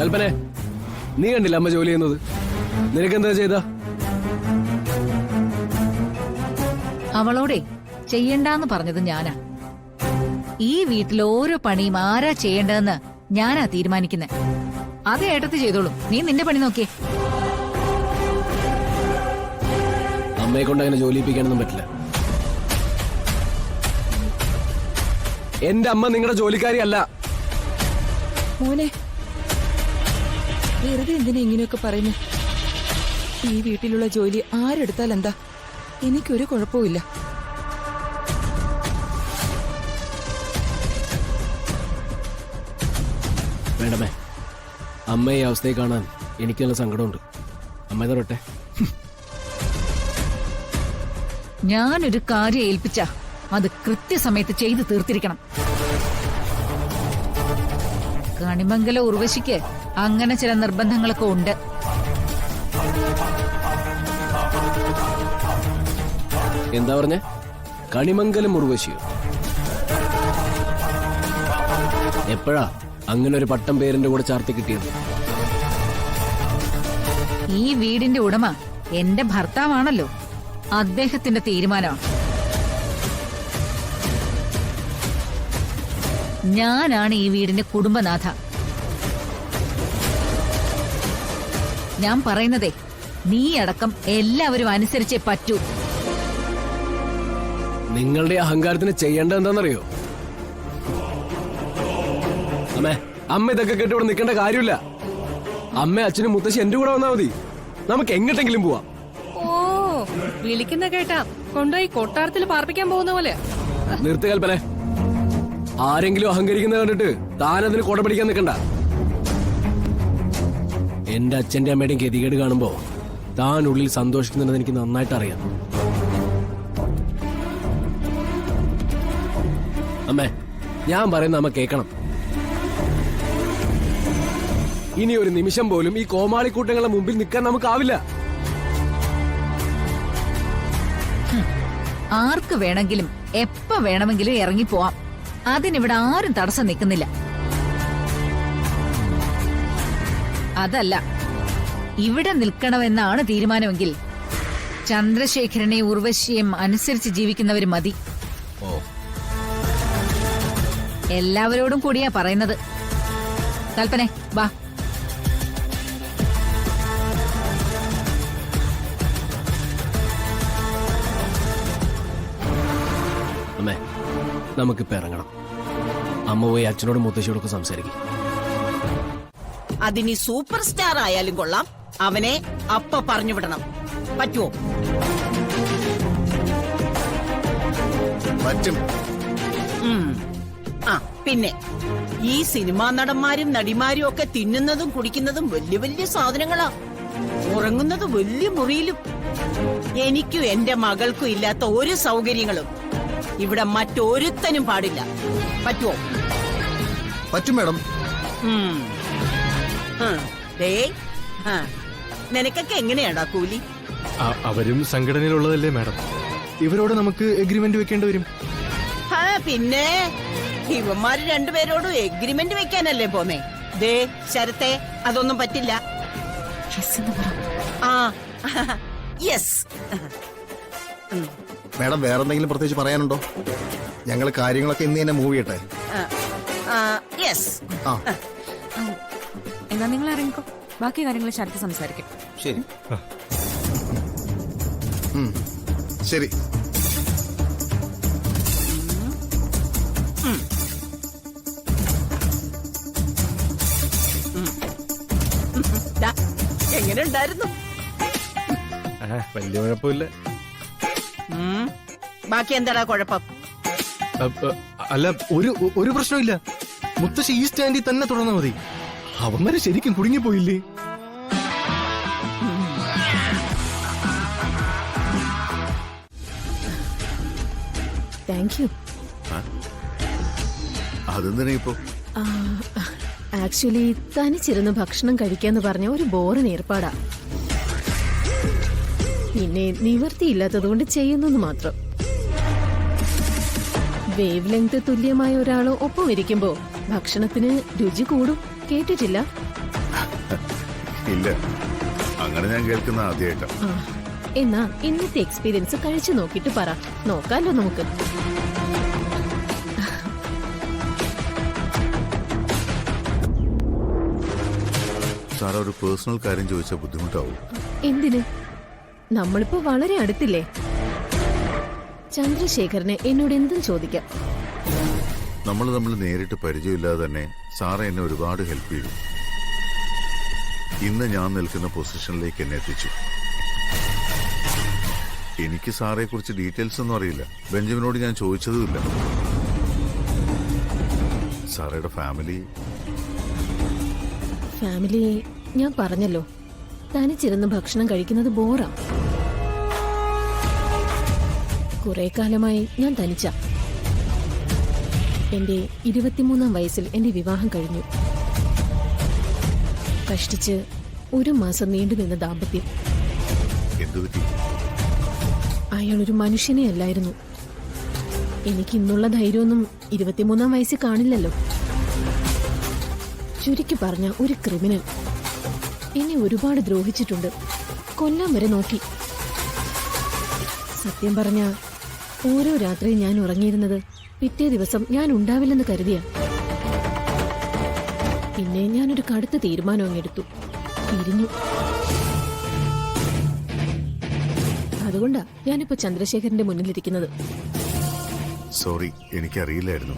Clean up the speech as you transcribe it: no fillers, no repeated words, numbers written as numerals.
കൽപ്പനെ, നീ കണ്ടില്ല അമ്മ ജോലി ചെയ്യുന്നത്? നിനക്കെന്താ ചെയ്ത? അവളോടെ ചെയ്യണ്ടെന്ന് പറഞ്ഞത് ഞാനാ. ഈ വീട്ടിൽ ഓരോ പണിയും ആരാ ചെയ്യേണ്ടതെന്ന് ഞാനാ തീരുമാനിക്കുന്നത്. അത് ഏട്ടത്തി ചെയ്തോളും. നീ നിന്റെ പണി നോക്കിയേ. അമ്മയെ കൊണ്ട് അങ്ങനെ ജോലിപ്പിക്കാനൊന്നും പറ്റില്ല. എന്റെ അമ്മ നിങ്ങളുടെ ജോലിക്കാരി അല്ല. മോനെ, വെറുതെ എന്തിനാ ഇങ്ങനെയൊക്കെ പറയുന്നു? ഈ വീട്ടിലുള്ള ജോലി ആരെടുത്താൽ എന്താ? എനിക്കൊരു കുഴപ്പമില്ല. വേണ്ടമേ, അമ്മയെ ഈ അവസ്ഥയെ കാണാൻ എനിക്ക് നല്ല സങ്കടമുണ്ട്. അമ്മ തരട്ടെ. ഞാനൊരു കാര്യം ഏൽപ്പിച്ച അത് കൃത്യസമയത്ത് ചെയ്തു തീർത്തിരിക്കണം. കണിമംഗല ഉർവശിക്ക് അങ്ങനെ ചില നിർബന്ധങ്ങളൊക്കെ ഉണ്ട്. എന്താ പറഞ്ഞേ? കണിമംഗലം ഉർവശിയോ? എപ്പോഴാ അങ്ങനെ ഒരു പട്ടം പേരിന്റെ കൂടെ ചാർത്തി കിട്ടിയത്? ഈ വീടിന്റെ ഉടമ എന്റെ ഭർത്താവാണല്ലോ. അദ്ദേഹത്തിന്റെ തീരുമാനമാണ്. ഞാനാണ് ഈ വീടിന്റെ കുടുംബനാഥ. ഞാൻ പറയുന്നതേ നീ അടക്കം എല്ലാവരും അനുസരിച്ചേ പറ്റൂ. നിങ്ങളുടെ അഹങ്കാരത്തിന് ചെയ്യേണ്ടത് എന്താണെന്നറിയോ? അമ്മ ഇതൊക്കെ കേട്ട് ഇവിടെ നിൽക്കേണ്ട കാര്യമില്ല. അമ്മ അച്ഛനും മുത്തശ്ശി എന്റെ കൂടെ വന്നാൽ മതി. നമുക്ക് എങ്ങോട്ടെങ്കിലും പോവാം. ഓ, വിളിക്കുന്ന കേട്ടാ കൊണ്ടുപോയി കൊട്ടാരത്തിൽ പാർപ്പിക്കാൻ പോകുന്ന പോലെ. നിർത്ത് കൽപ്പനെ. ആരെങ്കിലും അഹങ്കരിക്കുന്നത് കണ്ടിട്ട് താനതിന് കൊട പിടിക്കാൻ നിൽക്കണ്ട. എന്റെ അച്ഛന്റെ അമ്മയുടെയും ഗതികേട് കാണുമ്പോ താൻ ഉള്ളിൽ സന്തോഷിക്കുന്നുണ്ടെന്ന് എനിക്ക് നന്നായിട്ട് അറിയാം. അമ്മേ, ഞാൻ പറയുന്ന അമ്മ കേൾക്കണം. ഇനി ഒരു നിമിഷം പോലും ഈ കോമാളിക്കൂട്ടങ്ങളുടെ മുമ്പിൽ നിൽക്കാൻ നമുക്കാവില്ല. ആർക്ക് വേണമെങ്കിലും എപ്പ വേണമെങ്കിലും ഇറങ്ങിപ്പോവാം. അതിനിവിടെ ആരും തടസ്സം നിൽക്കുന്നില്ല. അതല്ല, ഇവിടെ നിൽക്കണമെന്നാണ് തീരുമാനമെങ്കിൽ ചന്ദ്രശേഖരനെ ഉർവശിയും അനുസരിച്ച് ജീവിക്കുന്നവര് മതി. എല്ലാവരോടും കൂടിയാ പറയുന്നത്. കൽപ്പനെ, വാ. അമ്മേ, നമുക്കിപ്പോ ഇറങ്ങണം. അമ്മ പോയി അച്ഛനോടും മുത്തശ്ശിയോടൊക്കെ സംസാരിക്കും. അതിനി സൂപ്പർ സ്റ്റാർ ആയാലും കൊള്ളാം, അവനെ അപ്പ പറഞ്ഞു വിടണം. പറ്റുമോ? പറ്റും. ആ, പിന്നെ ഈ സിനിമാ നടന്മാരും നടിമാരും ഒക്കെ തിന്നുന്നതും കുടിക്കുന്നതും വലിയ വലിയ സാധനങ്ങളാ. ഉറങ്ങുന്നത് വലിയ മുറിയിലും. എനിക്കും എന്റെ മകൾക്കും ഇല്ലാത്ത ഒരു സൗകര്യങ്ങളും ഇവിടെ മറ്റൊരുത്തനും പാടില്ല. പറ്റുമോ? പറ്റും മാഡം. നിനക്കൊക്കെ എങ്ങനെയാടാ കൂലി? അവരും സംഘടനയിലുള്ളതല്ലേ മാഡം. ഇവരോട് നമുക്ക് എഗ്രിമെന്റ് വെക്കേണ്ടി വരും. പിന്നെ ഇവന്മാര് രണ്ടുപേരോടും എഗ്രിമെന്റ് വെക്കാനല്ലേ പോന്നേ? ദേ ശരത്തെ, അതൊന്നും പറ്റില്ല. ആ, യെസ്. മാഡം, വേറെന്തെങ്കിലും പ്രത്യേകിച്ച് പറയാനുണ്ടോ? ഞങ്ങൾ കാര്യങ്ങളൊക്കെ ഇന്ന് തന്നെ മൂവ് ചെയ്യട്ടെ. യെസ്. എന്നാ നിങ്ങൾ ഇറങ്ങിക്കോ. ബാക്കി കാര്യങ്ങൾ ശരത്ത് സംസാരിക്കും. ശരി. ശരി. എങ്ങനെ ഉണ്ടായിരുന്നു? വലിയ കുഴപ്പമില്ല. ബാക്കി എന്താടാ കുഴപ്പം? അല്ല, ഒരു പ്രശ്നമില്ല. മുത്തശ്ശി ഈ സ്റ്റാൻഡിൽ തന്നെ തുടർന്നാ മതി. അവന്മാരെ ശരിക്കും കുടുങ്ങിപ്പോയില്ലേ? Thank you. അതെന്തിനാ ഇപ്പോ? ആക്ച്വലി തനിച്ചിരുന്ന് ഭക്ഷണം കഴിക്കാന്ന് പറഞ്ഞ ഒരു ബോറിന് ഏർപ്പാടാ. പിന്നെ നിവർത്തിയില്ലാത്തതുകൊണ്ട് ചെയ്യുന്നെന്ന് മാത്രം. വേവ് ലെങ്ത് തുല്യമായ ഒരാളോ ഒപ്പം ഇരിക്കുമ്പോ ഭക്ഷണത്തിന് രുചി കൂടും. കേട്ടിട്ടില്ല? ഇല്ല, അങ്ങനെ ഞാൻ കേൾക്കുന്ന ആദ്യമായിട്ടാ. ആ, എന്നാ ഇന്നത്തെ എക്സ്പീരിയൻസ് കഴിച്ചു നോക്കിട്ട് പറ. നോക്കാലോ നമുക്ക്. സാർ, ഒരു പേഴ്സണൽ കാര്യം ചോദിച്ചാൽ ബുദ്ധിമുട്ടാവും. എന്തിന്? നമ്മളിപ്പോ വളരെ അടുത്തില്ലേ. ചന്ദ്രശേഖരന് എന്നോട് എന്തും ചോദിക്കാം. നമ്മൾ തമ്മിൽ നേരിട്ട് പരിചയമില്ലാതെ തന്നെ സാറ് എന്നെ ഒരുപാട് ഹെൽപ്പ് ചെയ്തു. ഇന്ന് ഞാൻ നിൽക്കുന്ന പൊസിഷനിലേക്ക് എന്നെ എത്തിച്ചു. എനിക്ക് സാറെ കുറിച്ച് ഡീറ്റെയിൽസ് ഒന്നും അറിയില്ല. ബെഞ്ചമിനോട് ഞാൻ ചോദിച്ചതുമില്ല. സാറയുടെ ഫാമിലി ഞാൻ പറഞ്ഞല്ലോ, തനിച്ചിരുന്ന് ഭക്ഷണം കഴിക്കുന്നത് ബോറാ. കുറെ കാലമായി ഞാൻ തനിച്ച. എന്റെ 23-ാം വയസ്സിൽ എന്റെ വിവാഹം കഴിഞ്ഞു. കഷ്ടിച്ച് 1 മാസം നീണ്ടുനിന്ന ദാമ്പത്യം. എന്തുപറ്റി? അയാളൊരു മനുഷ്യനെ അല്ലായിരുന്നു. എനിക്ക് ഇന്നുള്ള ധൈര്യമൊന്നും 23-ാം വയസ്സിൽ കാണില്ലല്ലോ. ചുരുക്കി പറഞ്ഞ ഒരു ക്രിമിനൽ. എന്നെ ഒരുപാട് ദ്രോഹിച്ചിട്ടുണ്ട്. കൊല്ലാൻ വരെ നോക്കി. സത്യം പറഞ്ഞ ഓരോ രാത്രി ഞാൻ ഉറങ്ങിയിരുന്നത് പിറ്റേ ദിവസം ഞാൻ ഉണ്ടാവില്ലെന്ന് കരുതിയ. പിന്നെ ഞാനൊരു കടുത്ത തീരുമാനം അങ്ങെടുത്തു. പിരിഞ്ഞു. അതുകൊണ്ടാ ഞാനിപ്പോ ചന്ദ്രശേഖരന്റെ മുന്നിലിരിക്കുന്നത്. സോറി, എനിക്കറിയില്ലായിരുന്നു.